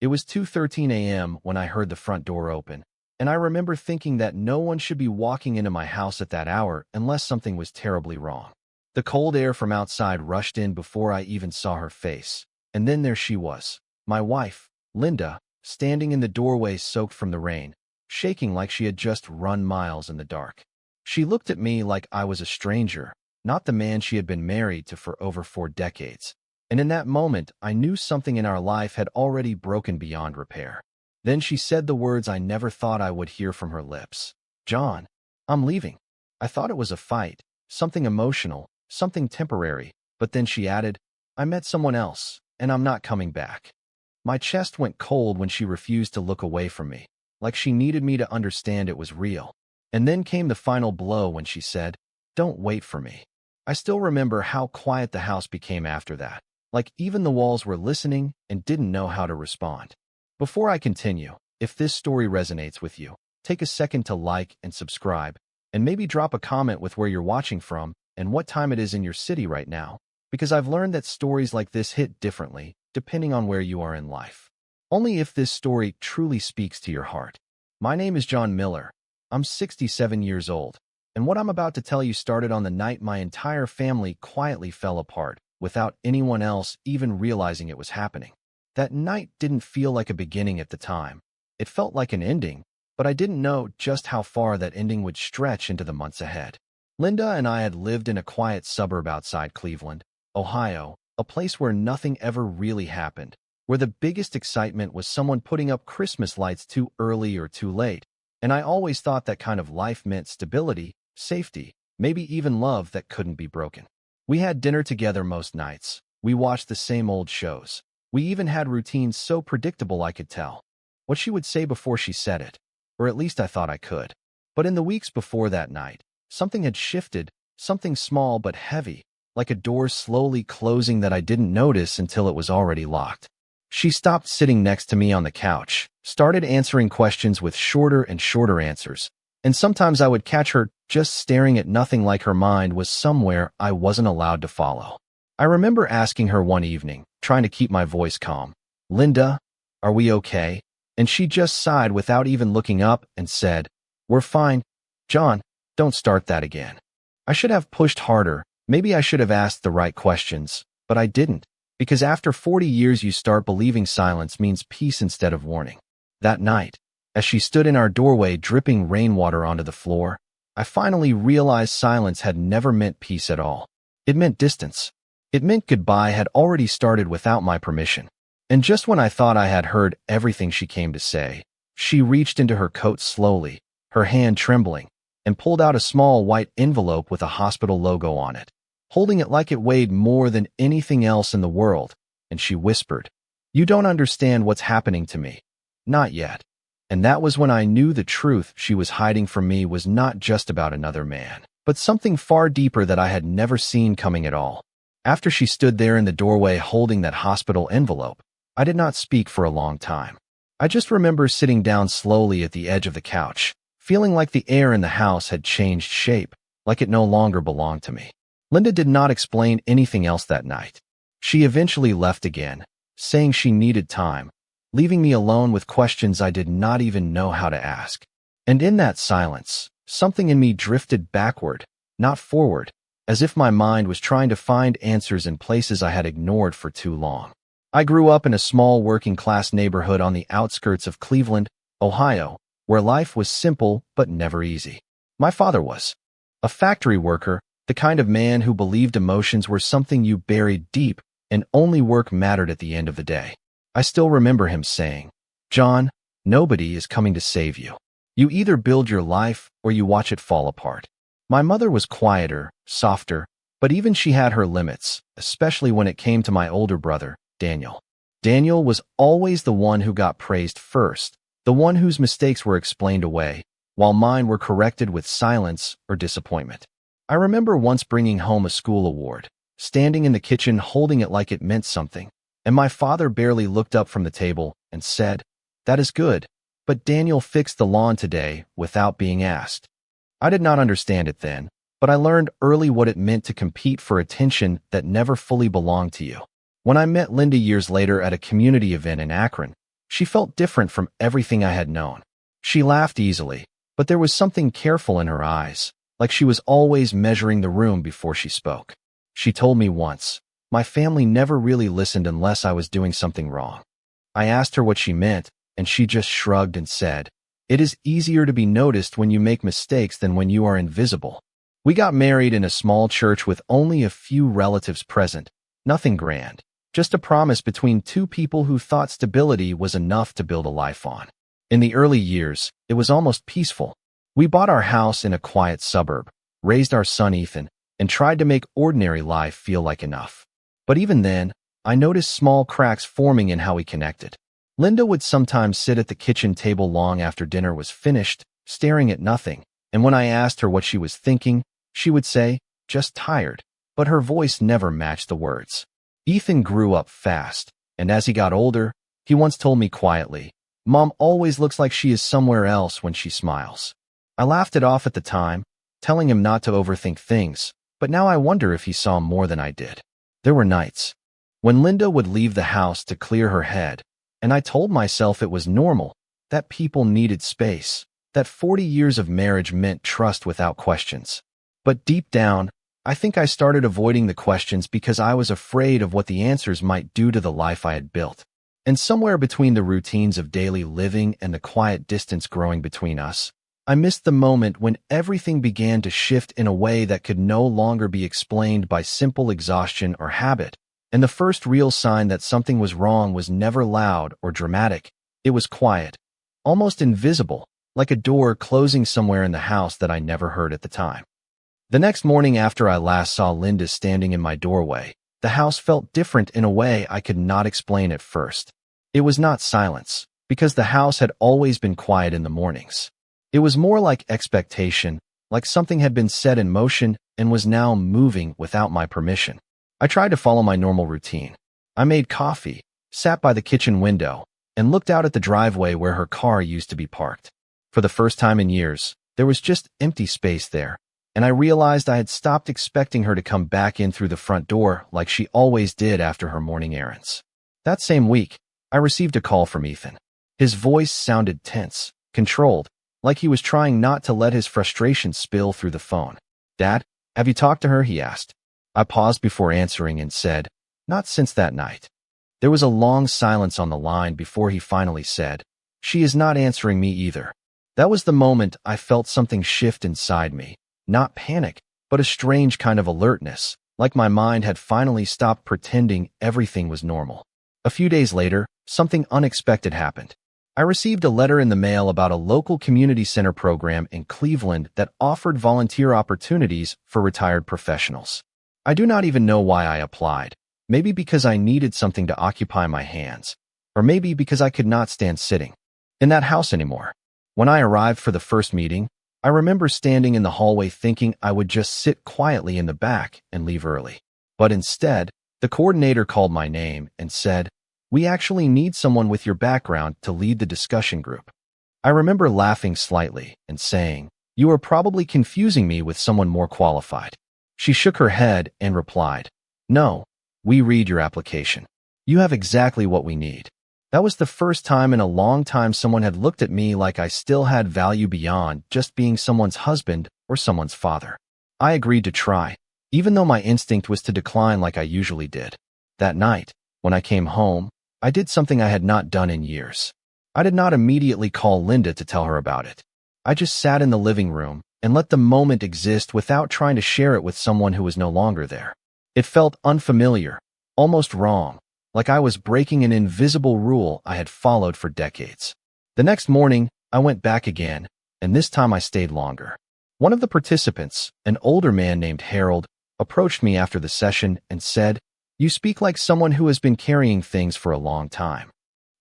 It was 2:13 a.m. when I heard the front door open, and I remember thinking that no one should be walking into my house at that hour unless something was terribly wrong. The cold air from outside rushed in before I even saw her face, and then there she was, my wife, Linda, standing in the doorway soaked from the rain, shaking like she had just run miles in the dark. She looked at me like I was a stranger, not the man she had been married to for over 4 decades. And in that moment, I knew something in our life had already broken beyond repair. Then she said the words I never thought I would hear from her lips. "John, I'm leaving." I thought it was a fight, something emotional, something temporary, but then she added, "I met someone else, and I'm not coming back." My chest went cold when she refused to look away from me, like she needed me to understand it was real. And then came the final blow when she said, "Don't wait for me." I still remember how quiet the house became after that, like even the walls were listening and didn't know how to respond. Before I continue, if this story resonates with you, take a second to like and subscribe, and maybe drop a comment with where you're watching from and what time it is in your city right now, because I've learned that stories like this hit differently depending on where you are in life. Only if this story truly speaks to your heart. My name is John Miller. I'm 67 years old, and what I'm about to tell you started on the night my entire family quietly fell apart, without anyone else even realizing it was happening. That night didn't feel like a beginning at the time. It felt like an ending, but I didn't know just how far that ending would stretch into the months ahead. Linda and I had lived in a quiet suburb outside Cleveland, Ohio, a place where nothing ever really happened, where the biggest excitement was someone putting up Christmas lights too early or too late, and I always thought that kind of life meant stability, safety, maybe even love that couldn't be broken. We had dinner together most nights. We watched the same old shows. We even had routines so predictable I could tell what she would say before she said it, or at least I thought I could. But in the weeks before that night, something had shifted, something small but heavy, like a door slowly closing that I didn't notice until it was already locked. She stopped sitting next to me on the couch, started answering questions with shorter and shorter answers, and sometimes I would catch her just staring at nothing like her mind was somewhere I wasn't allowed to follow. I remember asking her one evening, trying to keep my voice calm, "Linda, are we okay?" And she just sighed without even looking up and said, "We're fine. John, don't start that again." I should have pushed harder. Maybe I should have asked the right questions, but I didn't, because after 40 years you start believing silence means peace instead of warning. That night, as she stood in our doorway dripping rainwater onto the floor, I finally realized silence had never meant peace at all. It meant distance. It meant goodbye had already started without my permission. And just when I thought I had heard everything she came to say, she reached into her coat slowly, her hand trembling, and pulled out a small white envelope with a hospital logo on it, holding it like it weighed more than anything else in the world, and she whispered, "You don't understand what's happening to me. Not yet." And that was when I knew the truth she was hiding from me was not just about another man, but something far deeper that I had never seen coming at all. After she stood there in the doorway holding that hospital envelope, I did not speak for a long time. I just remember sitting down slowly at the edge of the couch, feeling like the air in the house had changed shape, like it no longer belonged to me. Linda did not explain anything else that night. She eventually left again, saying she needed time, leaving me alone with questions I did not even know how to ask. And in that silence, something in me drifted backward, not forward, as if my mind was trying to find answers in places I had ignored for too long. I grew up in a small working-class neighborhood on the outskirts of Cleveland, Ohio, where life was simple but never easy. My father was a factory worker, the kind of man who believed emotions were something you buried deep and only work mattered at the end of the day. I still remember him saying, "John, nobody is coming to save you. You either build your life or you watch it fall apart." My mother was quieter, softer, but even she had her limits, especially when it came to my older brother, Daniel. Daniel was always the one who got praised first, the one whose mistakes were explained away, while mine were corrected with silence or disappointment. I remember once bringing home a school award, standing in the kitchen holding it like it meant something, and my father barely looked up from the table and said, "That is good, but Daniel fixed the lawn today," without being asked. I did not understand it then, but I learned early what it meant to compete for attention that never fully belonged to you. When I met Linda years later at a community event in Akron, She felt different from everything I had known. She laughed easily, but there was something careful in her eyes, like she was always measuring the room before she spoke. She told me once, "My family never really listened unless I was doing something wrong." I asked her what she meant, and she just shrugged and said, "It is easier to be noticed when you make mistakes than when you are invisible." We got married in a small church with only a few relatives present, nothing grand, just a promise between two people who thought stability was enough to build a life on. In the early years, it was almost peaceful. We bought our house in a quiet suburb, raised our son Ethan, and tried to make ordinary life feel like enough. But even then, I noticed small cracks forming in how we connected. Linda would sometimes sit at the kitchen table long after dinner was finished, staring at nothing, and when I asked her what she was thinking, she would say, "Just tired," but her voice never matched the words. Ethan grew up fast, and as he got older, he once told me quietly, "Mom always looks like she is somewhere else when she smiles." I laughed it off at the time, telling him not to overthink things, but now I wonder if he saw more than I did. There were nights when Linda would leave the house to clear her head, and I told myself it was normal, that people needed space, that 40 years of marriage meant trust without questions. But deep down, I think I started avoiding the questions because I was afraid of what the answers might do to the life I had built. And somewhere between the routines of daily living and the quiet distance growing between us, I missed the moment when everything began to shift in a way that could no longer be explained by simple exhaustion or habit. And the first real sign that something was wrong was never loud or dramatic. It was quiet, almost invisible, like a door closing somewhere in the house that I never heard at the time. The next morning after I last saw Linda standing in my doorway, the house felt different in a way I could not explain at first. It was not silence, because the house had always been quiet in the mornings. It was more like expectation, like something had been set in motion and was now moving without my permission. I tried to follow my normal routine. I made coffee, sat by the kitchen window, and looked out at the driveway where her car used to be parked. For the first time in years, there was just empty space there, and I realized I had stopped expecting her to come back in through the front door like she always did after her morning errands. That same week, I received a call from Ethan. His voice sounded tense, controlled, like he was trying not to let his frustration spill through the phone. "Dad, have you talked to her?" he asked. I paused before answering and said, "Not since that night." There was a long silence on the line before he finally said, "She is not answering me either." That was the moment I felt something shift inside me. Not panic, but a strange kind of alertness, like my mind had finally stopped pretending everything was normal. A few days later, something unexpected happened. I received a letter in the mail about a local community center program in Cleveland that offered volunteer opportunities for retired professionals. I do not even know why I applied. Maybe because I needed something to occupy my hands, or maybe because I could not stand sitting in that house anymore. When I arrived for the first meeting, I remember standing in the hallway thinking I would just sit quietly in the back and leave early. But instead, the coordinator called my name and said, "We actually need someone with your background to lead the discussion group." I remember laughing slightly and saying, "You are probably confusing me with someone more qualified." She shook her head and replied, "No, we read your application. You have exactly what we need." That was the first time in a long time someone had looked at me like I still had value beyond just being someone's husband or someone's father. I agreed to try, even though my instinct was to decline like I usually did. That night, when I came home, I did something I had not done in years. I did not immediately call Linda to tell her about it. I just sat in the living room and let the moment exist without trying to share it with someone who was no longer there. It felt unfamiliar, almost wrong, like I was breaking an invisible rule I had followed for decades. The next morning, I went back again, and this time I stayed longer. One of the participants, an older man named Harold, approached me after the session and said, "You speak like someone who has been carrying things for a long time."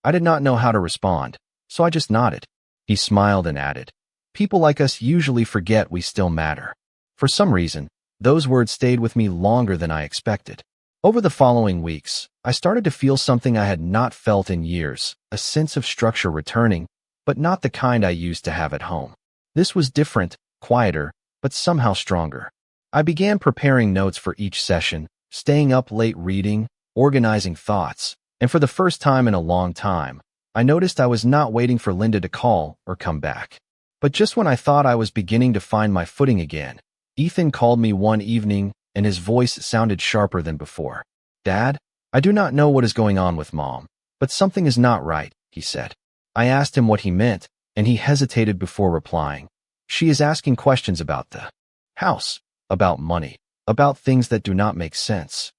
I did not know how to respond, so I just nodded. He smiled and added, "People like us usually forget we still matter." For some reason, those words stayed with me longer than I expected. Over the following weeks, I started to feel something I had not felt in years, a sense of structure returning, but not the kind I used to have at home. This was different, quieter, but somehow stronger. I began preparing notes for each session, staying up late reading, organizing thoughts, and for the first time in a long time, I noticed I was not waiting for Linda to call or come back. But just when I thought I was beginning to find my footing again, Ethan called me one evening, and his voice sounded sharper than before. "Dad, I do not know what is going on with Mom, but something is not right," he said. I asked him what he meant, and he hesitated before replying. "She is asking questions about the house, about money, about things that do not make sense."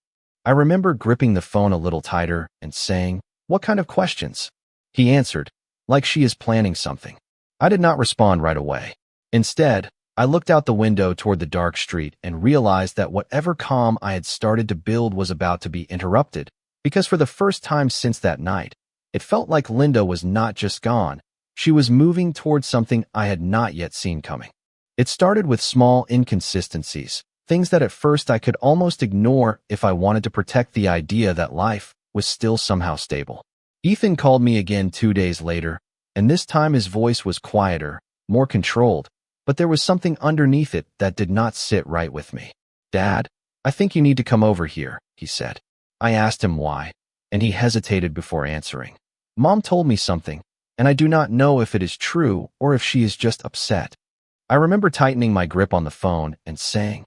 I remember gripping the phone a little tighter and saying, "What kind of questions?" He answered, "Like she is planning something." I did not respond right away. Instead, I looked out the window toward the dark street and realized that whatever calm I had started to build was about to be interrupted, because for the first time since that night, it felt like Linda was not just gone, she was moving towards something I had not yet seen coming. It started with small inconsistencies, things that at first I could almost ignore if I wanted to protect the idea that life was still somehow stable. Ethan called me again 2 days later, and this time his voice was quieter, more controlled, but there was something underneath it that did not sit right with me. "Dad, I think you need to come over here," he said. I asked him why, and he hesitated before answering. "Mom told me something, and I do not know if it is true or if she is just upset." I remember tightening my grip on the phone and saying,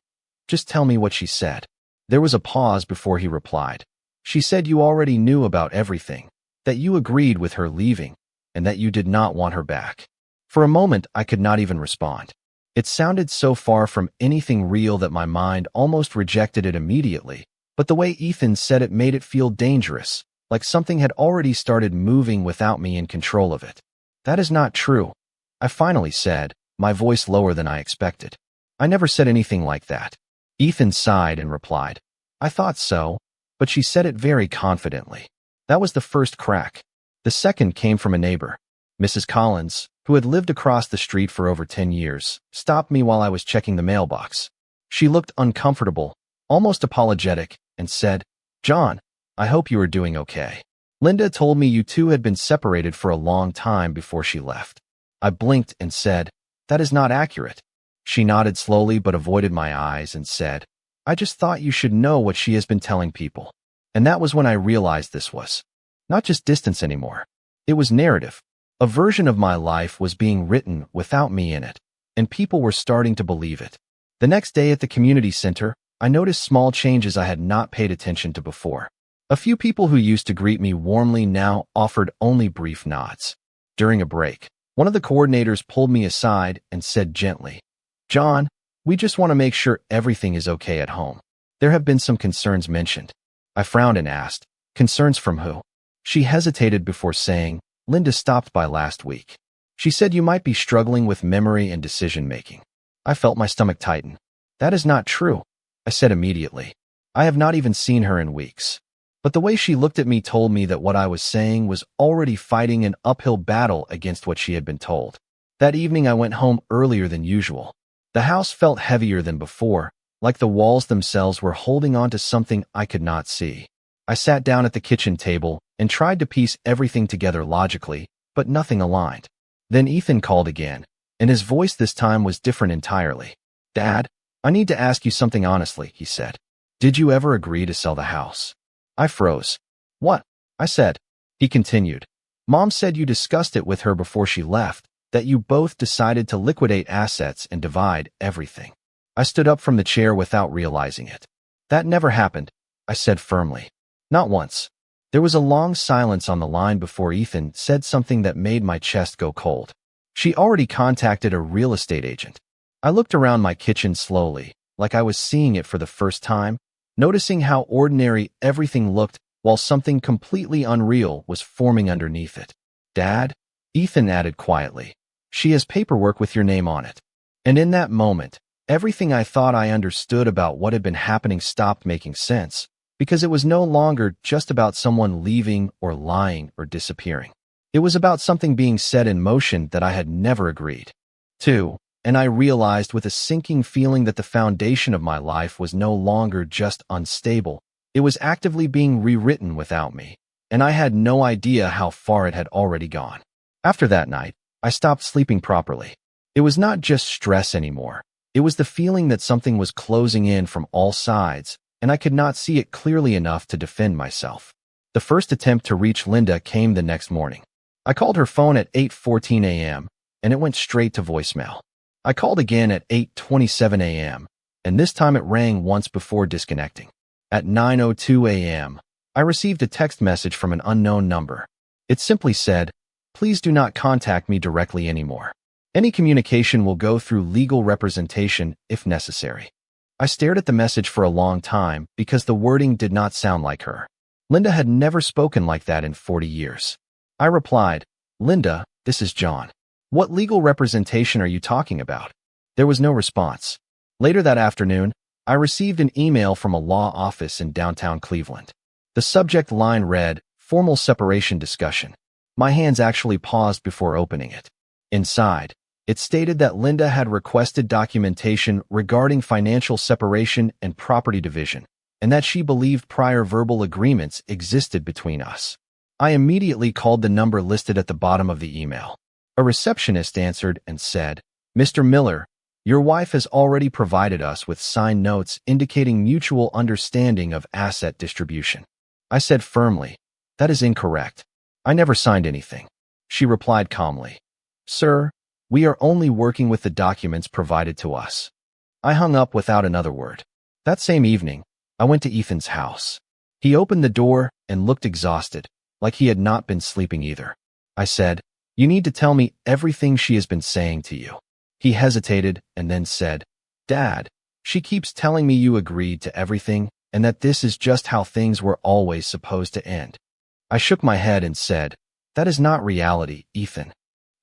"Just tell me what she said." There was a pause before he replied. "She said you already knew about everything, that you agreed with her leaving, and that you did not want her back." For a moment, I could not even respond. It sounded so far from anything real that my mind almost rejected it immediately, but the way Ethan said it made it feel dangerous, like something had already started moving without me in control of it. "That is not true," I finally said, my voice lower than I expected. "I never said anything like that." Ethan sighed and replied, "I thought so, but she said it very confidently." That was the first crack. The second came from a neighbor. Mrs. Collins, who had lived across the street for over 10 years, stopped me while I was checking the mailbox. She looked uncomfortable, almost apologetic, and said, "John, I hope you are doing okay. Linda told me you two had been separated for a long time before she left." I blinked and said, "That is not accurate." She nodded slowly but avoided my eyes and said, "I just thought you should know what she has been telling people." And that was when I realized this was not just distance anymore. It was narrative. A version of my life was being written without me in it, and people were starting to believe it. The next day at the community center, I noticed small changes I had not paid attention to before. A few people who used to greet me warmly now offered only brief nods. During a break, one of the coordinators pulled me aside and said gently, "John, we just want to make sure everything is okay at home. There have been some concerns mentioned." I frowned and asked, "Concerns from who?" She hesitated before saying, "Linda stopped by last week. She said you might be struggling with memory and decision-making." I felt my stomach tighten. "That is not true," I said immediately. "I have not even seen her in weeks." But the way she looked at me told me that what I was saying was already fighting an uphill battle against what she had been told. That evening I went home earlier than usual. The house felt heavier than before, like the walls themselves were holding on to something I could not see. I sat down at the kitchen table and tried to piece everything together logically, but nothing aligned. Then Ethan called again, and his voice this time was different entirely. "Dad, I need to ask you something honestly," he said. "Did you ever agree to sell the house?" I froze. "What?" I said. He continued. "Mom said you discussed it with her before she left, that you both decided to liquidate assets and divide everything." I stood up from the chair without realizing it. "That never happened," I said firmly. "Not once." There was a long silence on the line before Ethan said something that made my chest go cold. "She already contacted a real estate agent." I looked around my kitchen slowly, like I was seeing it for the first time, noticing how ordinary everything looked while something completely unreal was forming underneath it. "Dad," Ethan added quietly, "she has paperwork with your name on it." And in that moment, everything I thought I understood about what had been happening stopped making sense, because it was no longer just about someone leaving or lying or disappearing. It was about something being set in motion that I had never agreed to, and I realized with a sinking feeling that the foundation of my life was no longer just unstable, it was actively being rewritten without me, and I had no idea how far it had already gone. After that night, I stopped sleeping properly. It was not just stress anymore. It was the feeling that something was closing in from all sides, and I could not see it clearly enough to defend myself. The first attempt to reach Linda came the next morning. I called her phone at 8:14 a.m., and it went straight to voicemail. I called again at 8:27 a.m., and this time it rang once before disconnecting. At 9:02 a.m., I received a text message from an unknown number. It simply said, "Please do not contact me directly anymore. Any communication will go through legal representation if necessary." I stared at the message for a long time because the wording did not sound like her. Linda had never spoken like that in 40 years. I replied, "Linda, this is John. What legal representation are you talking about?" There was no response. Later that afternoon, I received an email from a law office in downtown Cleveland. The subject line read, "Formal separation discussion." My hands actually paused before opening it. Inside, it stated that Linda had requested documentation regarding financial separation and property division, and that she believed prior verbal agreements existed between us. I immediately called the number listed at the bottom of the email. A receptionist answered and said, "Mr. Miller, your wife has already provided us with signed notes indicating mutual understanding of asset distribution." I said firmly, "That is incorrect. I never signed anything." She replied calmly, "Sir, we are only working with the documents provided to us." I hung up without another word. That same evening, I went to Ethan's house. He opened the door and looked exhausted, like he had not been sleeping either. I said, "You need to tell me everything she has been saying to you." He hesitated and then said, "Dad, she keeps telling me you agreed to everything and that this is just how things were always supposed to end." I shook my head and said, "That is not reality, Ethan."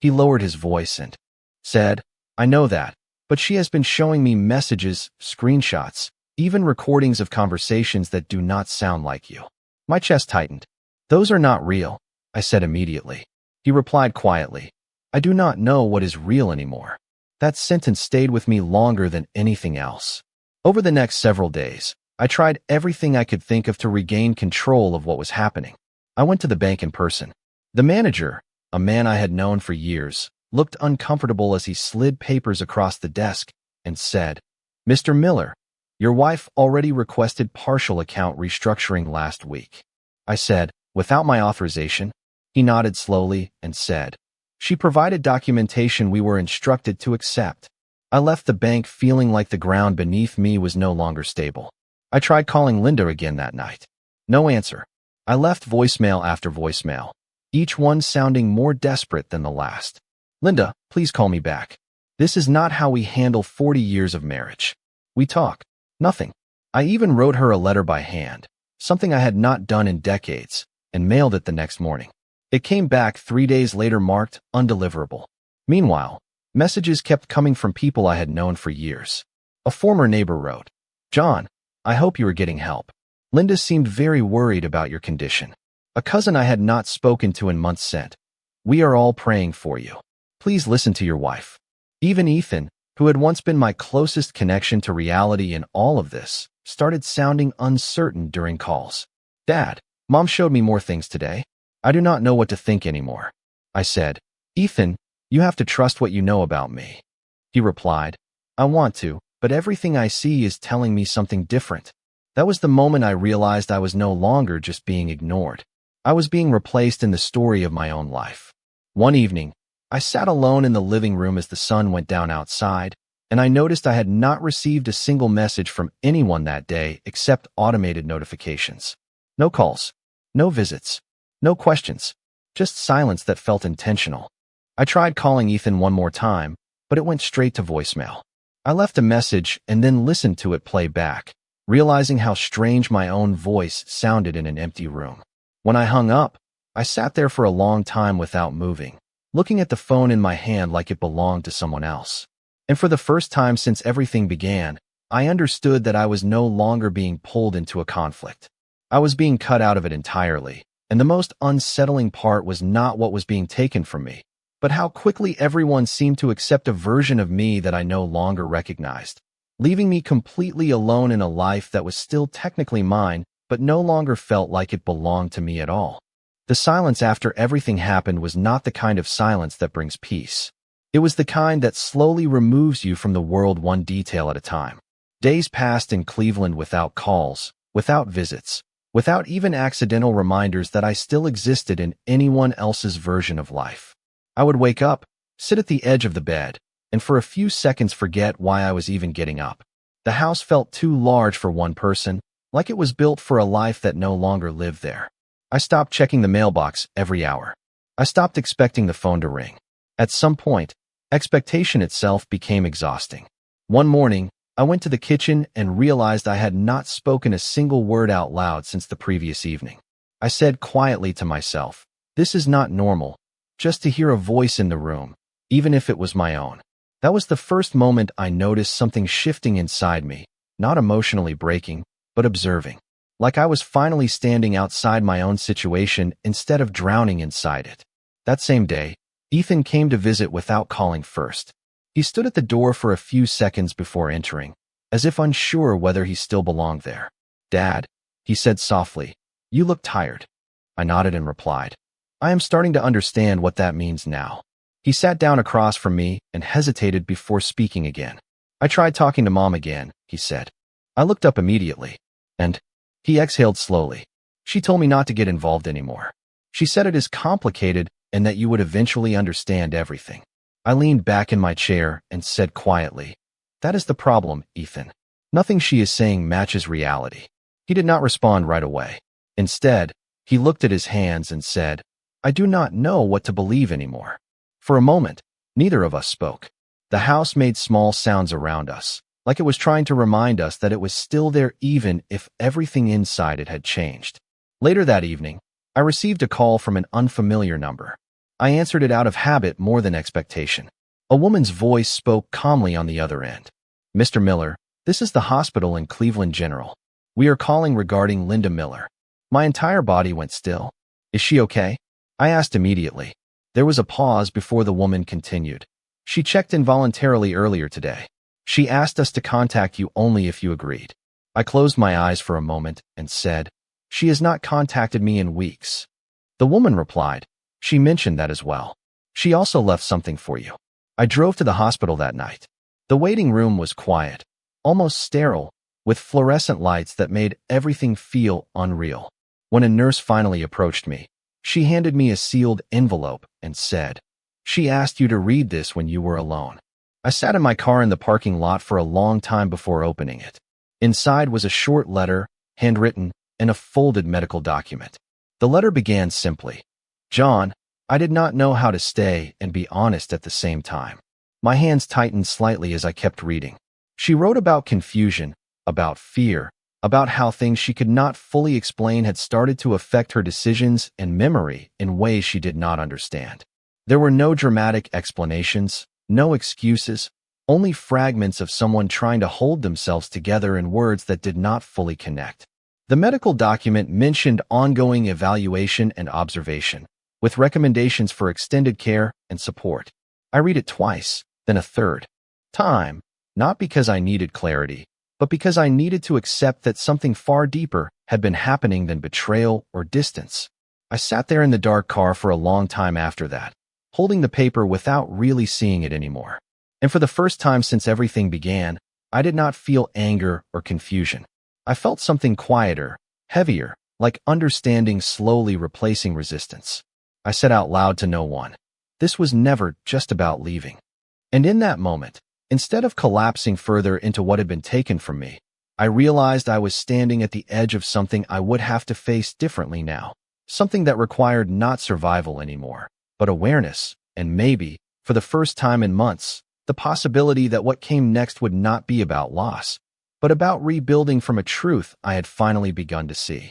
He lowered his voice and said, "I know that, but she has been showing me messages, screenshots, even recordings of conversations that do not sound like you." My chest tightened. "Those are not real," I said immediately. He replied quietly, "I do not know what is real anymore." That sentence stayed with me longer than anything else. Over the next several days, I tried everything I could think of to regain control of what was happening. I went to the bank in person. The manager, a man I had known for years, looked uncomfortable as he slid papers across the desk and said, "Mr. Miller, your wife already requested partial account restructuring last week." I said, "Without my authorization?" He nodded slowly and said, "She provided documentation we were instructed to accept." I left the bank feeling like the ground beneath me was no longer stable. I tried calling Linda again that night. No answer. I left voicemail after voicemail, each one sounding more desperate than the last. "Linda, please call me back. This is not how we handle 40 years of marriage. We talk." Nothing. I even wrote her a letter by hand, something I had not done in decades, and mailed it the next morning. It came back 3 days later marked undeliverable. Meanwhile, messages kept coming from people I had known for years. A former neighbor wrote, "John, I hope you are getting help. Linda seemed very worried about your condition." A cousin I had not spoken to in months sent, "We are all praying for you. Please listen to your wife." Even Ethan, who had once been my closest connection to reality in all of this, started sounding uncertain during calls. "Dad, Mom showed me more things today. I do not know what to think anymore." I said, "Ethan, you have to trust what you know about me." He replied, "I want to, but everything I see is telling me something different." That was the moment I realized I was no longer just being ignored. I was being replaced in the story of my own life. One evening, I sat alone in the living room as the sun went down outside, and I noticed I had not received a single message from anyone that day except automated notifications. No calls, no visits, no questions, just silence that felt intentional. I tried calling Ethan one more time, but it went straight to voicemail. I left a message and then listened to it play back, realizing how strange my own voice sounded in an empty room. When I hung up, I sat there for a long time without moving, looking at the phone in my hand like it belonged to someone else. And for the first time since everything began, I understood that I was no longer being pulled into a conflict. I was being cut out of it entirely, and the most unsettling part was not what was being taken from me, but how quickly everyone seemed to accept a version of me that I no longer recognized, leaving me completely alone in a life that was still technically mine, but no longer felt like it belonged to me at all. The silence after everything happened was not the kind of silence that brings peace. It was the kind that slowly removes you from the world one detail at a time. Days passed in Cleveland without calls, without visits, without even accidental reminders that I still existed in anyone else's version of life. I would wake up, sit at the edge of the bed, and for a few seconds forget why I was even getting up. The house felt too large for one person, like it was built for a life that no longer lived there. I stopped checking the mailbox every hour. I stopped expecting the phone to ring. At some point, expectation itself became exhausting. One morning, I went to the kitchen and realized I had not spoken a single word out loud since the previous evening. I said quietly to myself, "This is not normal," just to hear a voice in the room, even if it was my own. That was the first moment I noticed something shifting inside me, not emotionally breaking, but observing. Like I was finally standing outside my own situation instead of drowning inside it. That same day, Ethan came to visit without calling first. He stood at the door for a few seconds before entering, as if unsure whether he still belonged there. "Dad," he said softly, "you look tired." I nodded and replied, "I am starting to understand what that means now." He sat down across from me and hesitated before speaking again. "I tried talking to Mom again," he said. I looked up immediately, and he exhaled slowly. "She told me not to get involved anymore. She said it is complicated and that you would eventually understand everything." I leaned back in my chair and said quietly, "That is the problem, Ethan. Nothing she is saying matches reality." He did not respond right away. Instead, he looked at his hands and said, "I do not know what to believe anymore." For a moment, neither of us spoke. The house made small sounds around us, like it was trying to remind us that it was still there even if everything inside it had changed. Later that evening, I received a call from an unfamiliar number. I answered it out of habit more than expectation. A woman's voice spoke calmly on the other end. "Mr. Miller, this is the hospital in Cleveland General. We are calling regarding Linda Miller." My entire body went still. "Is she okay?" I asked immediately. There was a pause before the woman continued. "She checked involuntarily earlier today. She asked us to contact you only if you agreed." I closed my eyes for a moment and said, "She has not contacted me in weeks." The woman replied, "She mentioned that as well. She also left something for you." I drove to the hospital that night. The waiting room was quiet, almost sterile, with fluorescent lights that made everything feel unreal. When a nurse finally approached me, she handed me a sealed envelope and said, "She asked you to read this when you were alone." I sat in my car in the parking lot for a long time before opening it. Inside was a short letter, handwritten, and a folded medical document. The letter began simply, "John, I did not know how to stay and be honest at the same time." My hands tightened slightly as I kept reading. She wrote about confusion, about fear, about how things she could not fully explain had started to affect her decisions and memory in ways she did not understand. There were no dramatic explanations, no excuses, only fragments of someone trying to hold themselves together in words that did not fully connect. The medical document mentioned ongoing evaluation and observation, with recommendations for extended care and support. I read it twice, then a third time, not because I needed clarity, but because I needed to accept that something far deeper had been happening than betrayal or distance. I sat there in the dark car for a long time after that, holding the paper without really seeing it anymore. And for the first time since everything began, I did not feel anger or confusion. I felt something quieter, heavier, like understanding slowly replacing resistance. I said out loud to no one, "This was never just about leaving." And in that moment, instead of collapsing further into what had been taken from me, I realized I was standing at the edge of something I would have to face differently now. Something that required not survival anymore, but awareness, and maybe, for the first time in months, the possibility that what came next would not be about loss, but about rebuilding from a truth I had finally begun to see.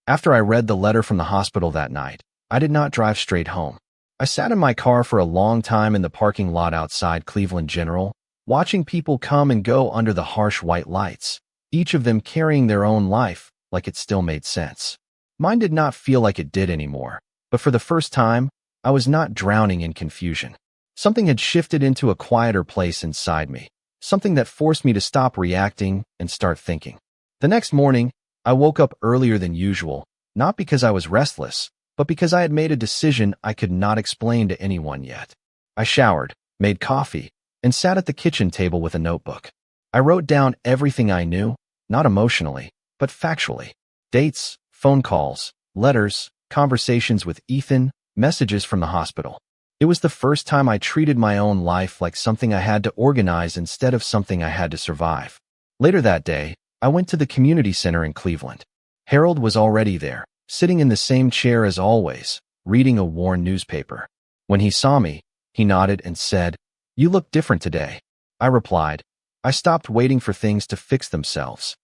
After I read the letter from the hospital that night, I did not drive straight home. I sat in my car for a long time in the parking lot outside Cleveland General, watching people come and go under the harsh white lights, each of them carrying their own life like it still made sense. Mine did not feel like it did anymore, but for the first time, I was not drowning in confusion. Something had shifted into a quieter place inside me, something that forced me to stop reacting and start thinking. The next morning, I woke up earlier than usual, not because I was restless, but because I had made a decision I could not explain to anyone yet. I showered, made coffee, and sat at the kitchen table with a notebook. I wrote down everything I knew, not emotionally, but factually. Dates, phone calls, letters, conversations with Ethan, messages from the hospital. It was the first time I treated my own life like something I had to organize instead of something I had to survive. Later that day, I went to the community center in Cleveland. Harold was already there, sitting in the same chair as always, reading a worn newspaper. When he saw me, he nodded and said, "You look different today." I replied, "I stopped waiting for things to fix themselves."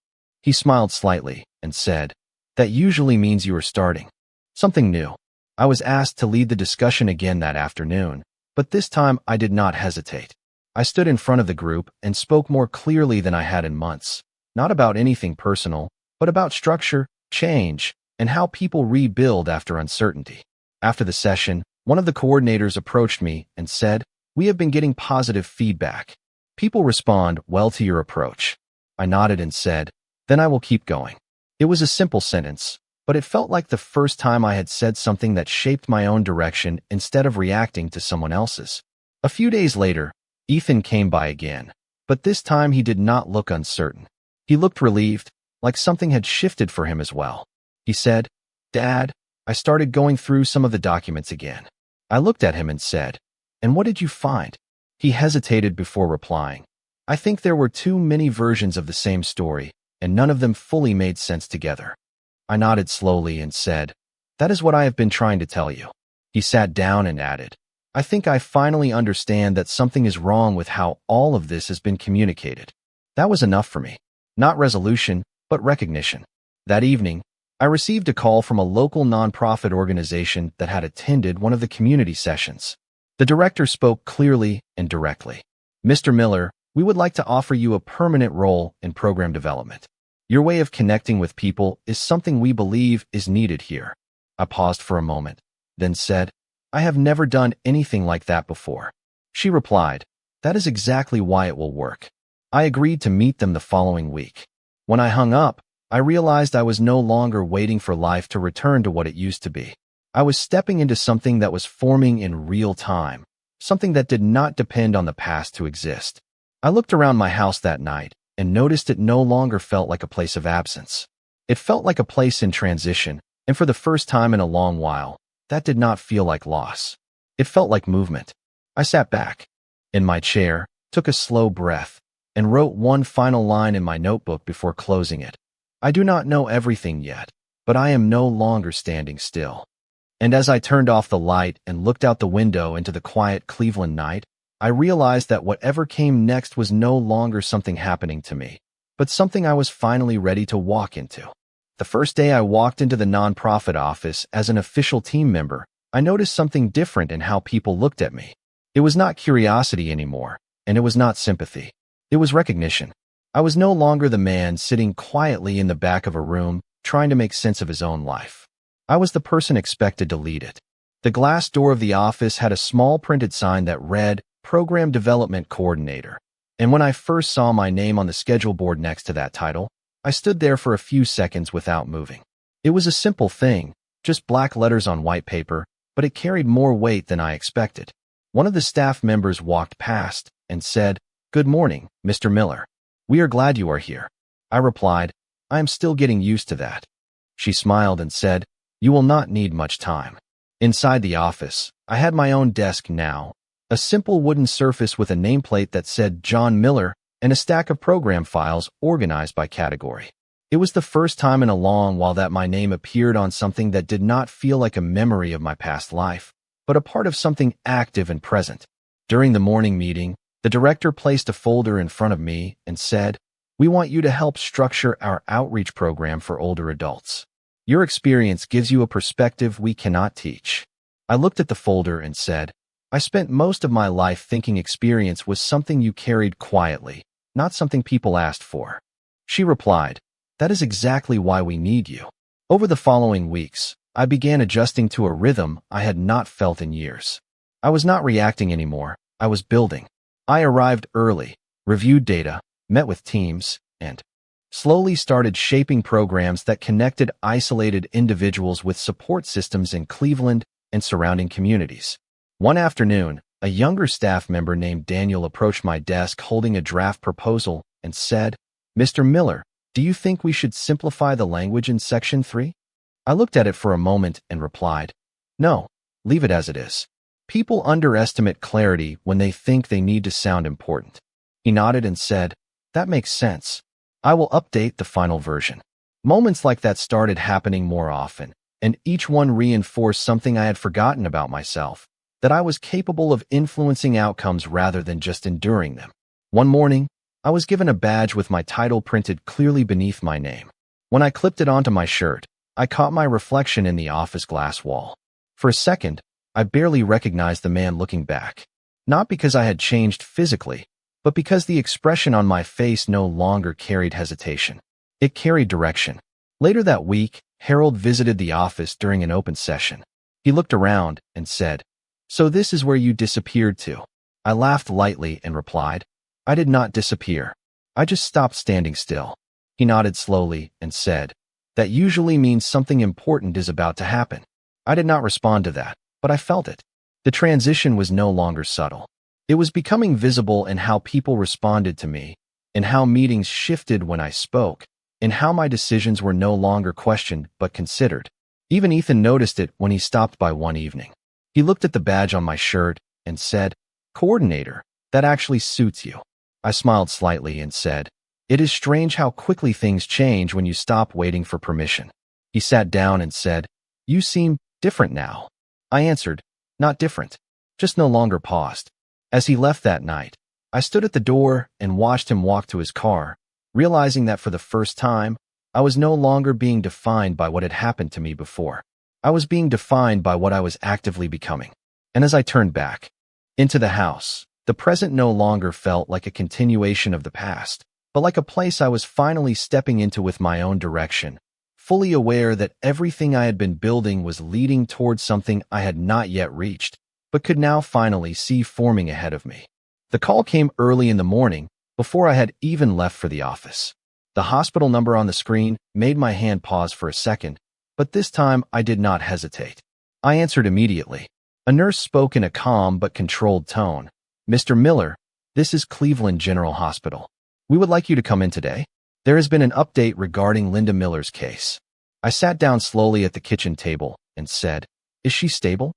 He smiled slightly and said, "That usually means you are starting something new." I was asked to lead the discussion again that afternoon, but this time I did not hesitate. I stood in front of the group and spoke more clearly than I had in months, not about anything personal, but about structure, change, and how people rebuild after uncertainty. After the session, one of the coordinators approached me and said, "We have been getting positive feedback. People respond well to your approach." I nodded and said, "Then I will keep going." It was a simple sentence, but it felt like the first time I had said something that shaped my own direction instead of reacting to someone else's. A few days later, Ethan came by again, but this time he did not look uncertain. He looked relieved, like something had shifted for him as well. He said, "Dad, I started going through some of the documents again." I looked at him and said, "And what did you find?" He hesitated before replying. "I think there were too many versions of the same story, and none of them fully made sense together." I nodded slowly and said, "That is what I have been trying to tell you." He sat down and added, "I think I finally understand that something is wrong with how all of this has been communicated." That was enough for me. Not resolution, but recognition. That evening, I received a call from a local nonprofit organization that had attended one of the community sessions. The director spoke clearly and directly. "Mr. Miller, we would like to offer you a permanent role in program development. Your way of connecting with people is something we believe is needed here." I paused for a moment, then said, "I have never done anything like that before." She replied, "That is exactly why it will work." I agreed to meet them the following week. When I hung up, I realized I was no longer waiting for life to return to what it used to be. I was stepping into something that was forming in real time, something that did not depend on the past to exist. I looked around my house that night and noticed it no longer felt like a place of absence. It felt like a place in transition, and for the first time in a long while, that did not feel like loss. It felt like movement. I sat back in my chair, took a slow breath, and wrote one final line in my notebook before closing it. "I do not know everything yet, but I am no longer standing still." And as I turned off the light and looked out the window into the quiet Cleveland night, I realized that whatever came next was no longer something happening to me, but something I was finally ready to walk into. The first day I walked into the nonprofit office as an official team member, I noticed something different in how people looked at me. It was not curiosity anymore, and it was not sympathy. It was recognition. I was no longer the man sitting quietly in the back of a room, trying to make sense of his own life. I was the person expected to lead it. The glass door of the office had a small printed sign that read, "Program Development Coordinator." And when I first saw my name on the schedule board next to that title, I stood there for a few seconds without moving. It was a simple thing, just black letters on white paper, but it carried more weight than I expected. One of the staff members walked past and said, "Good morning, Mr. Miller. We are glad you are here." I replied, "I am still getting used to that." She smiled and said, "You will not need much time." Inside the office, I had my own desk now, a simple wooden surface with a nameplate that said John Miller and a stack of program files organized by category. It was the first time in a long while that my name appeared on something that did not feel like a memory of my past life, but a part of something active and present. During the morning meeting, the director placed a folder in front of me and said, "We want you to help structure our outreach program for older adults. Your experience gives you a perspective we cannot teach." I looked at the folder and said, "I spent most of my life thinking experience was something you carried quietly, not something people asked for." She replied, "That is exactly why we need you." Over the following weeks, I began adjusting to a rhythm I had not felt in years. I was not reacting anymore, I was building. I arrived early, reviewed data, met with teams, and slowly started shaping programs that connected isolated individuals with support systems in Cleveland and surrounding communities. One afternoon, a younger staff member named Daniel approached my desk holding a draft proposal and said, "Mr. Miller, do you think we should simplify the language in Section 3? I looked at it for a moment and replied, "No, leave it as it is." People underestimate clarity when they think they need to sound important. He nodded and said, "That makes sense. I will update the final version." Moments like that started happening more often, and each one reinforced something I had forgotten about myself, that I was capable of influencing outcomes rather than just enduring them. One morning, I was given a badge with my title printed clearly beneath my name. When I clipped it onto my shirt, I caught my reflection in the office glass wall. For a second, I barely recognized the man looking back. Not because I had changed physically, but because the expression on my face no longer carried hesitation. It carried direction. Later that week, Harold visited the office during an open session. He looked around and said, "So this is where you disappeared to?" I laughed lightly and replied, "I did not disappear. I just stopped standing still." He nodded slowly and said, "That usually means something important is about to happen." I did not respond to that, but I felt it. The transition was no longer subtle. It was becoming visible in how people responded to me, in how meetings shifted when I spoke, in how my decisions were no longer questioned but considered. Even Ethan noticed it when he stopped by one evening. He looked at the badge on my shirt and said, "Coordinator, that actually suits you." I smiled slightly and said, "It is strange how quickly things change when you stop waiting for permission." He sat down and said, "You seem different now." I answered, "Not different, just no longer paused." As he left that night, I stood at the door and watched him walk to his car, realizing that for the first time, I was no longer being defined by what had happened to me before. I was being defined by what I was actively becoming. And as I turned back into the house, the present no longer felt like a continuation of the past, but like a place I was finally stepping into with my own direction, fully aware that everything I had been building was leading towards something I had not yet reached, but could now finally see forming ahead of me. The call came early in the morning, before I had even left for the office. The hospital number on the screen made my hand pause for a second, but this time I did not hesitate. I answered immediately. A nurse spoke in a calm but controlled tone. "Mr. Miller, this is Cleveland General Hospital. We would like you to come in today. There has been an update regarding Linda Miller's case." I sat down slowly at the kitchen table and said, "Is she stable?"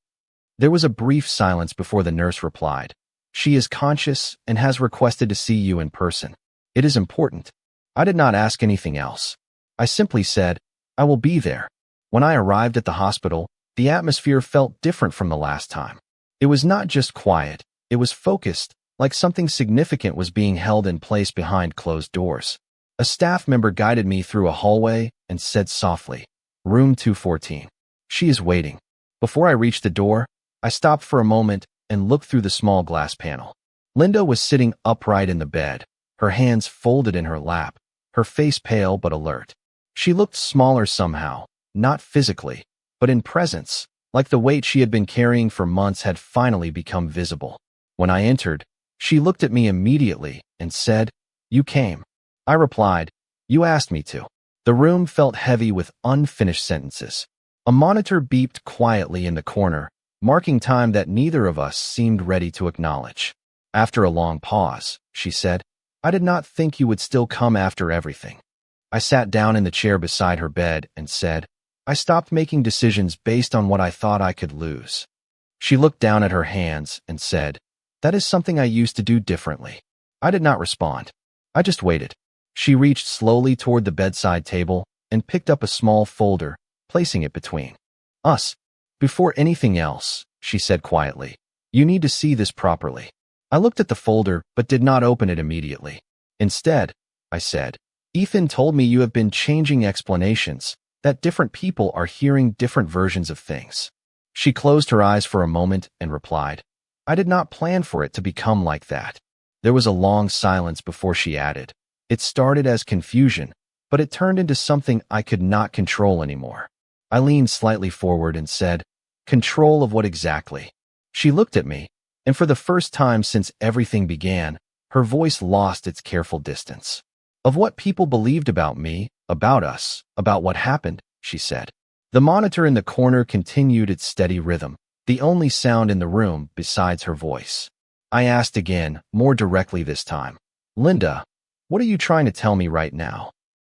There was a brief silence before the nurse replied, "She is conscious and has requested to see you in person. It is important." I did not ask anything else. I simply said, "I will be there." When I arrived at the hospital, the atmosphere felt different from the last time. It was not just quiet, it was focused, like something significant was being held in place behind closed doors. A staff member guided me through a hallway and said softly, "Room 214. She is waiting." Before I reached the door, I stopped for a moment and looked through the small glass panel. Linda was sitting upright in the bed, her hands folded in her lap, her face pale but alert. She looked smaller somehow, not physically, but in presence, like the weight she had been carrying for months had finally become visible. When I entered, she looked at me immediately and said, "You came." I replied, "You asked me to." The room felt heavy with unfinished sentences. A monitor beeped quietly in the corner, marking time that neither of us seemed ready to acknowledge. After a long pause, she said, "I did not think you would still come after everything." I sat down in the chair beside her bed and said, "I stopped making decisions based on what I thought I could lose." She looked down at her hands and said, "That is something I used to do differently." I did not respond. I just waited. She reached slowly toward the bedside table and picked up a small folder, placing it between us. "Before anything else," she said quietly, "you need to see this properly." I looked at the folder but did not open it immediately. "Instead," I said, "Ethan told me you have been changing explanations, that different people are hearing different versions of things." She closed her eyes for a moment and replied, "I did not plan for it to become like that." There was a long silence before she added, "It started as confusion, but it turned into something I could not control anymore." I leaned slightly forward and said, "Control of what exactly?" She looked at me, and for the first time since everything began, her voice lost its careful distance. "Of what people believed about me, about us, about what happened," she said. The monitor in the corner continued its steady rhythm, the only sound in the room besides her voice. I asked again, more directly this time, "Linda, what are you trying to tell me right now?"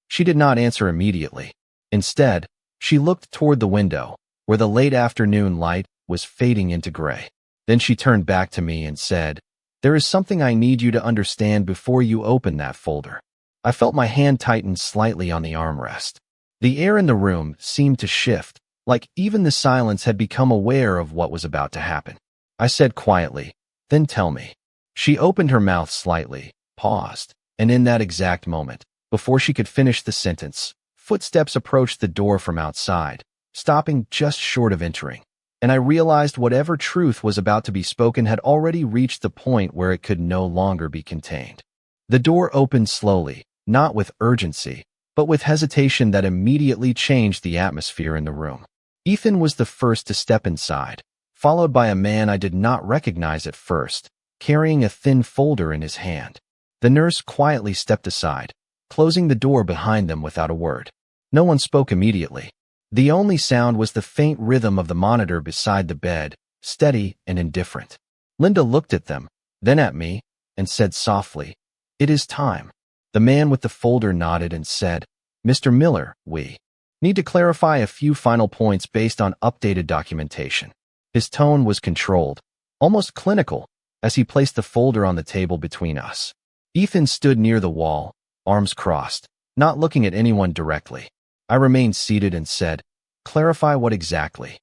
She did not answer immediately. Instead, She looked toward the window, where the late afternoon light was fading into gray. Then she turned back to me and said, "There is something I need you to understand before you open that folder." I felt my hand tighten slightly on the armrest. The air in the room seemed to shift, like even the silence had become aware of what was about to happen. I said quietly, "Then tell me." She opened her mouth slightly, paused, and in that exact moment, before she could finish the sentence, footsteps approached the door from outside, stopping just short of entering. And I realized whatever truth was about to be spoken had already reached the point where it could no longer be contained. The door opened slowly, not with urgency, but with hesitation that immediately changed the atmosphere in the room. Ethan was the first to step inside, followed by a man I did not recognize at first, carrying a thin folder in his hand. The nurse quietly stepped aside, closing the door behind them without a word. No one spoke immediately. The only sound was the faint rhythm of the monitor beside the bed, steady and indifferent. Linda looked at them, then at me, and said softly, "It is time." The man with the folder nodded and said, "Mr. Miller, we need to clarify a few final points based on updated documentation." His tone was controlled, almost clinical, as he placed the folder on the table between us. Ethan stood near the wall, arms crossed, not looking at anyone directly. I remained seated and said, "Clarify what exactly?"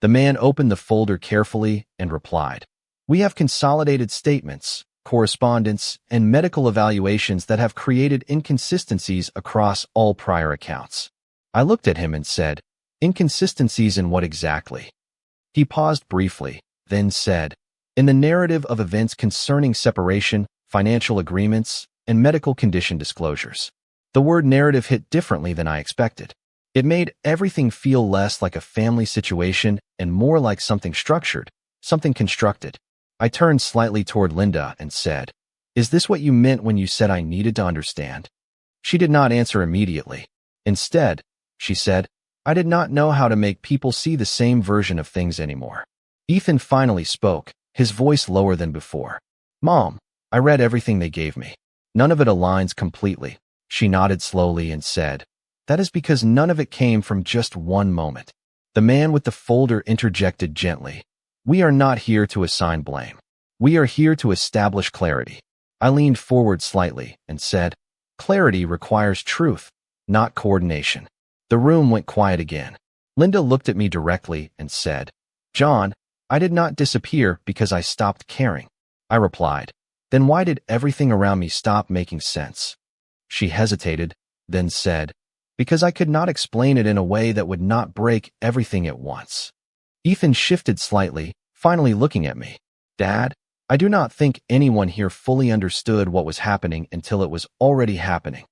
The man opened the folder carefully and replied, "We have consolidated statements, correspondence, and medical evaluations that have created inconsistencies across all prior accounts." I looked at him and said, "Inconsistencies in what exactly?" He paused briefly, then said, "In the narrative of events concerning separation, financial agreements, and medical condition disclosures." The word narrative hit differently than I expected. It made everything feel less like a family situation and more like something structured, something constructed. I turned slightly toward Linda and said, "Is this what you meant when you said I needed to understand?" She did not answer immediately. Instead, she said, "I did not know how to make people see the same version of things anymore." Ethan finally spoke, his voice lower than before. "Mom, I read everything they gave me. None of it aligns completely." She nodded slowly and said, "That is because none of it came from just one moment." The man with the folder interjected gently, "We are not here to assign blame. We are here to establish clarity." I leaned forward slightly and said, "Clarity requires truth, not coordination." The room went quiet again. Linda looked at me directly and said, "John, I did not disappear because I stopped caring." I replied, "Then why did everything around me stop making sense?" She hesitated, then said, "Because I could not explain it in a way that would not break everything at once." Ethan shifted slightly, finally looking at me. "Dad, I do not think anyone here fully understood what was happening until it was already happening."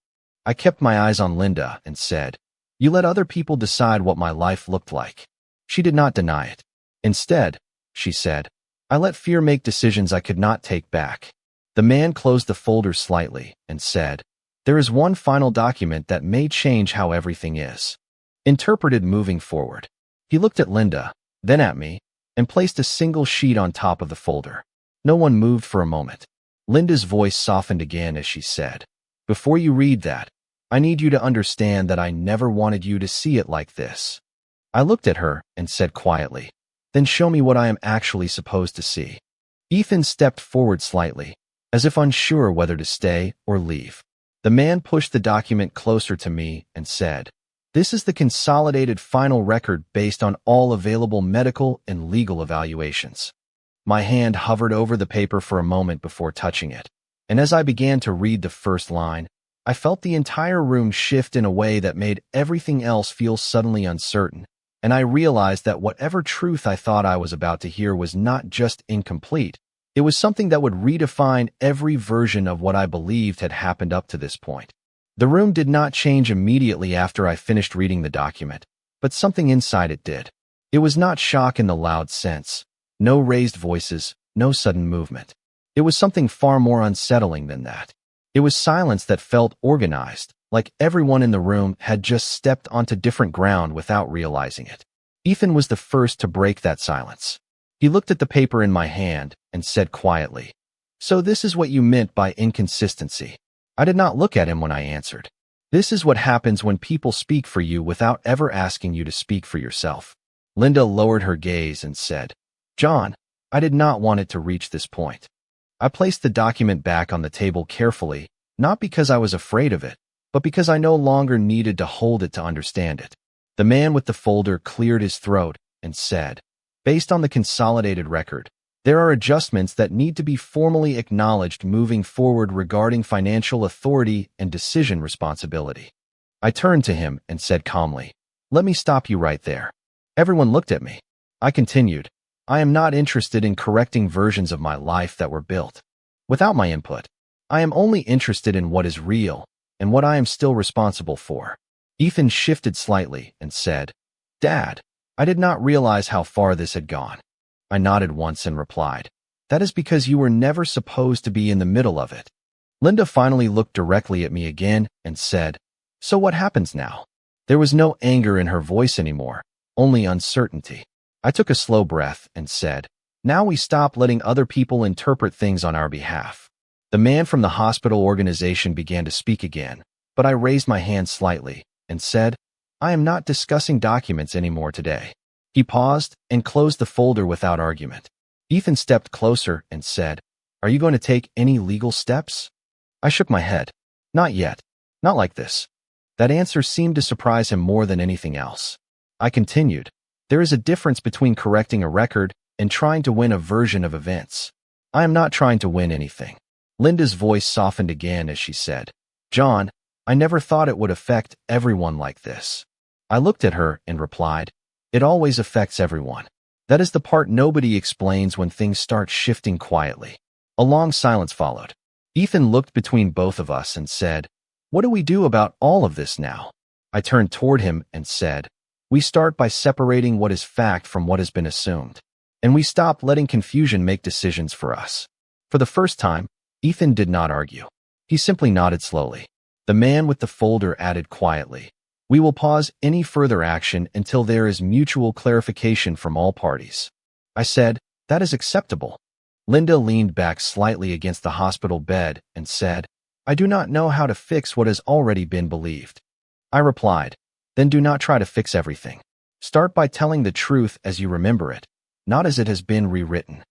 I kept my eyes on Linda and said, "You let other people decide what my life looked like." She did not deny it. "Instead," she said, "I let fear make decisions I could not take back." The man closed the folder slightly and said, "There is one final document that may change how everything is interpreted moving forward." He looked at Linda, then at me, and placed a single sheet on top of the folder. No one moved for a moment. Linda's voice softened again as she said, "Before you read that, I need you to understand that I never wanted you to see it like this." I looked at her and said quietly, "Then show me what I am actually supposed to see." Ethan stepped forward slightly, as if unsure whether to stay or leave. The man pushed the document closer to me and said, "This is the consolidated final record based on all available medical and legal evaluations." My hand hovered over the paper for a moment before touching it, and as I began to read the first line, I felt the entire room shift in a way that made everything else feel suddenly uncertain, and I realized that whatever truth I thought I was about to hear was not just incomplete, it was something that would redefine every version of what I believed had happened up to this point. The room did not change immediately after I finished reading the document, but something inside it did. It was not shock in the loud sense, no raised voices, no sudden movement. It was something far more unsettling than that. It was silence that felt organized, like everyone in the room had just stepped onto different ground without realizing it. Ethan was the first to break that silence. He looked at the paper in my hand and said quietly, "So this is what you meant by inconsistency." I did not look at him when I answered. This is what happens when people speak for you without ever asking you to speak for yourself. Linda lowered her gaze and said, John, I did not want it to reach this point. I placed the document back on the table carefully, not because I was afraid of it, but because I no longer needed to hold it to understand it. The man with the folder cleared his throat and said, based on the consolidated record, there are adjustments that need to be formally acknowledged moving forward regarding financial authority and decision responsibility. I turned to him and said calmly, let me stop you right there. Everyone looked at me. I continued, I am not interested in correcting versions of my life that were built without my input. I am only interested in what is real and what I am still responsible for. Ethan shifted slightly and said, Dad, I did not realize how far this had gone. I nodded once and replied, that is because you were never supposed to be in the middle of it. Linda finally looked directly at me again and said, so what happens now? There was no anger in her voice anymore, only uncertainty. I took a slow breath and said, now we stop letting other people interpret things on our behalf. The man from the hospital organization began to speak again, but I raised my hand slightly and said, I am not discussing documents anymore today. He paused and closed the folder without argument. Ethan stepped closer and said, are you going to take any legal steps? I shook my head. Not yet. Not like this. That answer seemed to surprise him more than anything else. I continued, there is a difference between correcting a record and trying to win a version of events. I am not trying to win anything. Linda's voice softened again as she said, John, I never thought it would affect everyone like this. I looked at her and replied, it always affects everyone. That is the part nobody explains when things start shifting quietly. A long silence followed. Ethan looked between both of us and said, what do we do about all of this now? I turned toward him and said, we start by separating what is fact from what has been assumed. And we stop letting confusion make decisions for us. For the first time, Ethan did not argue. He simply nodded slowly. The man with the folder added quietly, we will pause any further action until there is mutual clarification from all parties. I said, that is acceptable. Linda leaned back slightly against the hospital bed and said, I do not know how to fix what has already been believed. I replied, then do not try to fix everything. Start by telling the truth as you remember it, not as it has been rewritten.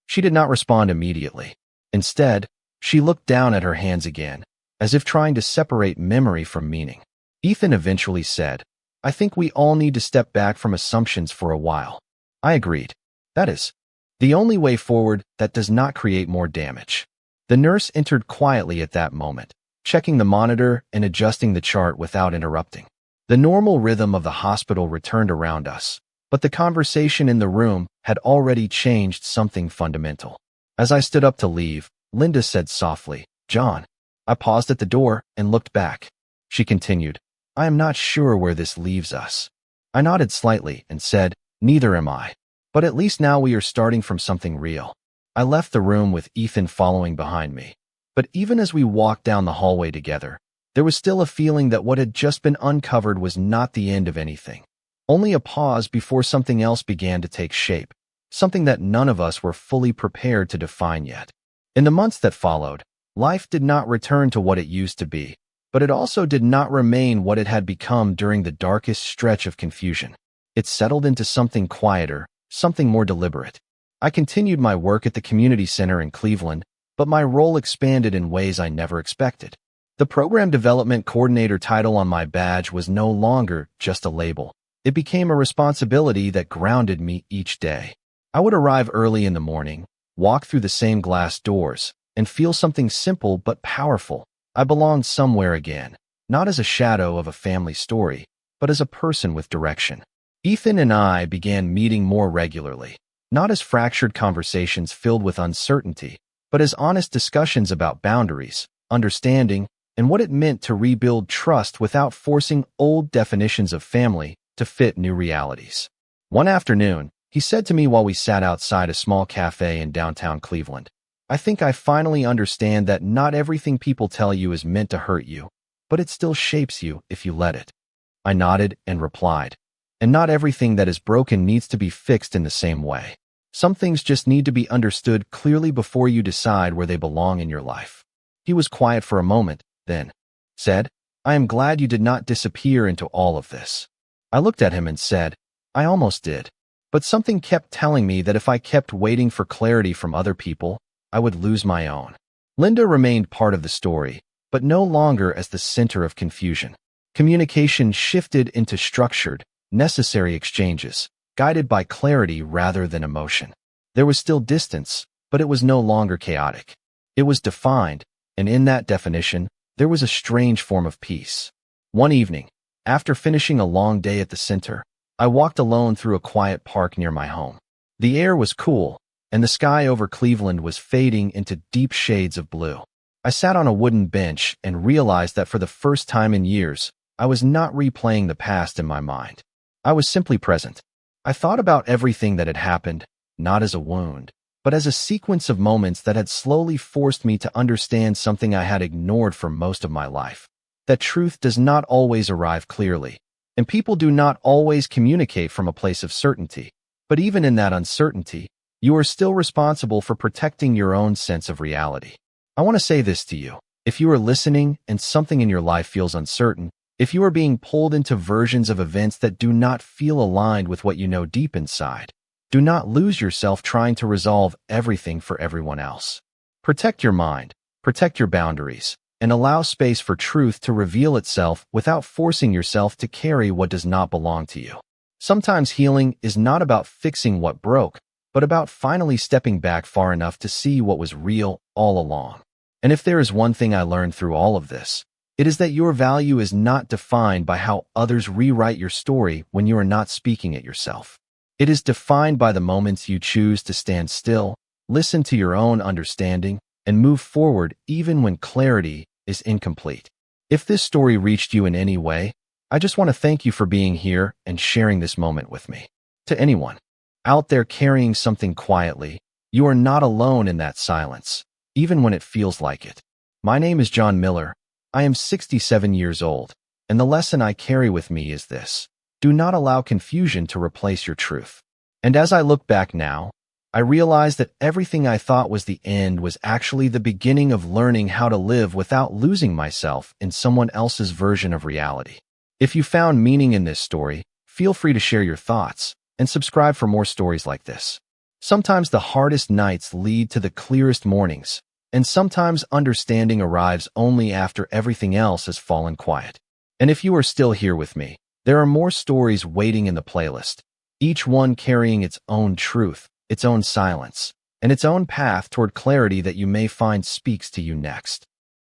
She did not respond immediately. Instead, she looked down at her hands again, as if trying to separate memory from meaning. Ethan eventually said, I think we all need to step back from assumptions for a while. I agreed. That is the only way forward that does not create more damage. The nurse entered quietly at that moment, checking the monitor and adjusting the chart without interrupting. The normal rhythm of the hospital returned around us, but the conversation in the room had already changed something fundamental. As I stood up to leave, Linda said softly, John. I paused at the door and looked back. She continued, I am not sure where this leaves us. I nodded slightly and said, neither am I. But at least now we are starting from something real. I left the room with Ethan following behind me. But even as we walked down the hallway together, there was still a feeling that what had just been uncovered was not the end of anything. Only a pause before something else began to take shape, something that none of us were fully prepared to define yet. In the months that followed, life did not return to what it used to be, but it also did not remain what it had become during the darkest stretch of confusion. It settled into something quieter, something more deliberate. I continued my work at the community center in Cleveland, but my role expanded in ways I never expected. The program development coordinator title on my badge was no longer just a label. It became a responsibility that grounded me each day. I would arrive early in the morning, walk through the same glass doors, and feel something simple but powerful. I belonged somewhere again, not as a shadow of a family story, but as a person with direction. Ethan and I began meeting more regularly, not as fractured conversations filled with uncertainty, but as honest discussions about boundaries, understanding, and what it meant to rebuild trust without forcing old definitions of family to fit new realities. One afternoon, he said to me while we sat outside a small cafe in downtown Cleveland, I think I finally understand that not everything people tell you is meant to hurt you, but it still shapes you if you let it. I nodded and replied, and not everything that is broken needs to be fixed in the same way. Some things just need to be understood clearly before you decide where they belong in your life. He was quiet for a moment, then said, I am glad you did not disappear into all of this. I looked at him and said, I almost did. But something kept telling me that if I kept waiting for clarity from other people, I would lose my own. Linda remained part of the story, but no longer as the center of confusion. Communication shifted into structured, necessary exchanges, guided by clarity rather than emotion. There was still distance, but it was no longer chaotic. It was defined, and in that definition, there was a strange form of peace. One evening, after finishing a long day at the center, I walked alone through a quiet park near my home. The air was cool, and the sky over Cleveland was fading into deep shades of blue. I sat on a wooden bench and realized that for the first time in years, I was not replaying the past in my mind. I was simply present. I thought about everything that had happened, not as a wound, but as a sequence of moments that had slowly forced me to understand something I had ignored for most of my life. That truth does not always arrive clearly, and people do not always communicate from a place of certainty. But even in that uncertainty, you are still responsible for protecting your own sense of reality. I want to say this to you. If you are listening and something in your life feels uncertain, if you are being pulled into versions of events that do not feel aligned with what you know deep inside, do not lose yourself trying to resolve everything for everyone else. Protect your mind, protect your boundaries, and allow space for truth to reveal itself without forcing yourself to carry what does not belong to you. Sometimes healing is not about fixing what broke, but about finally stepping back far enough to see what was real all along. And if there is one thing I learned through all of this, it is that your value is not defined by how others rewrite your story when you are not speaking it yourself. It is defined by the moments you choose to stand still, listen to your own understanding, and move forward even when clarity is incomplete. If this story reached you in any way, I just want to thank you for being here and sharing this moment with me. To anyone out there carrying something quietly, you are not alone in that silence, even when it feels like it. My name is John Miller. I am 67 years old, and the lesson I carry with me is this: do not allow confusion to replace your truth. And as I look back now, I realize that everything I thought was the end was actually the beginning of learning how to live without losing myself in someone else's version of reality. If you found meaning in this story, feel free to share your thoughts and subscribe for more stories like this. Sometimes the hardest nights lead to the clearest mornings, and sometimes understanding arrives only after everything else has fallen quiet. And if you are still here with me, there are more stories waiting in the playlist, each one carrying its own truth, its own silence, and its own path toward clarity that you may find speaks to you next.